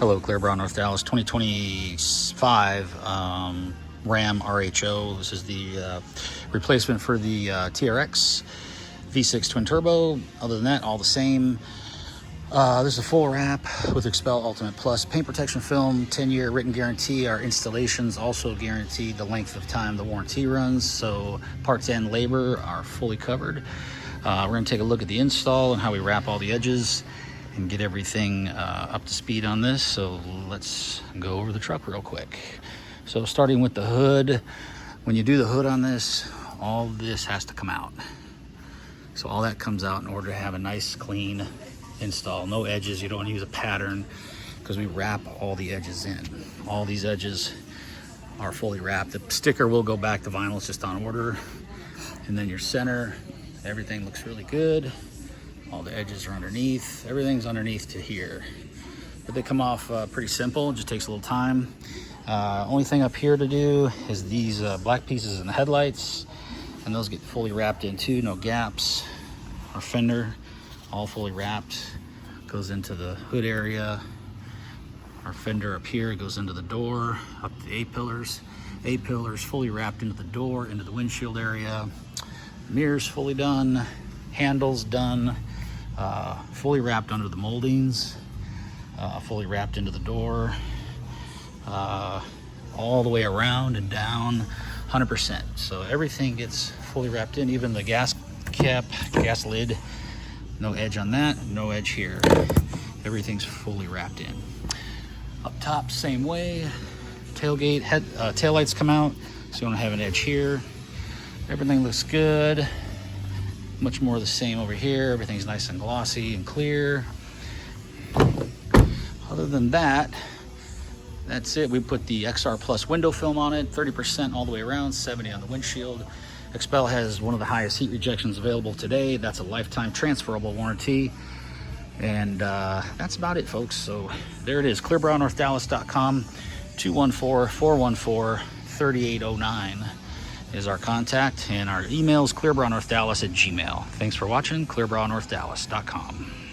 Hello, Clear Brown, North Dallas, 2025 Ram RHO. This is the replacement for the TRX V6 twin turbo. Other than that, all the same. This is a full wrap with Xpel Ultimate Plus paint protection film, 10-year written guarantee. Our installations also guaranteed the length of time the warranty runs, so parts and labor are fully covered. We're going to take a look at the install and how we wrap all the edges and get everything up to speed on this. So let's go over the truck real quick. So starting with the hood, when you do the hood on this, all this has to come out. So all that comes out in order to have a nice clean install. No edges, you don't want to use a pattern because we wrap all the edges in. All these edges are fully wrapped. The sticker will go back to vinyl, it's just on order. And then your center, everything looks really good. All the edges are underneath, everything's underneath to here. But they come off pretty simple, it just takes a little time. Only thing up here to do is these black pieces in the headlights, and those get fully wrapped in too, no gaps. Our fender, all fully wrapped, goes into the hood area. Our fender up here goes into the door, up to the A-pillars. A-pillars fully wrapped into the door, into the windshield area. Mirrors fully done, handles done. Fully wrapped under the moldings, fully wrapped into the door, all the way around and down, 100%. So everything gets fully wrapped in, even the gas cap, gas lid, no edge on that, no edge here. Everything's fully wrapped in. Up top, same way. Tailgate, taillights come out, so you don't have an edge here. Everything looks good. Much more the same over here. Everything's nice and glossy and clear. Other than that, that's it. We put the XR Plus window film on it, 30% all the way around, 70 on the windshield. Xpel has one of the highest heat rejections available today. That's a lifetime transferable warranty. And that's about it, folks. So there it is, clearbrownnorthdallas.com, 214-414-3809. is our contact, and our email is clearbrownnorthdallas@gmail.com. Thanks for watching, clearbrownnorthdallas.com.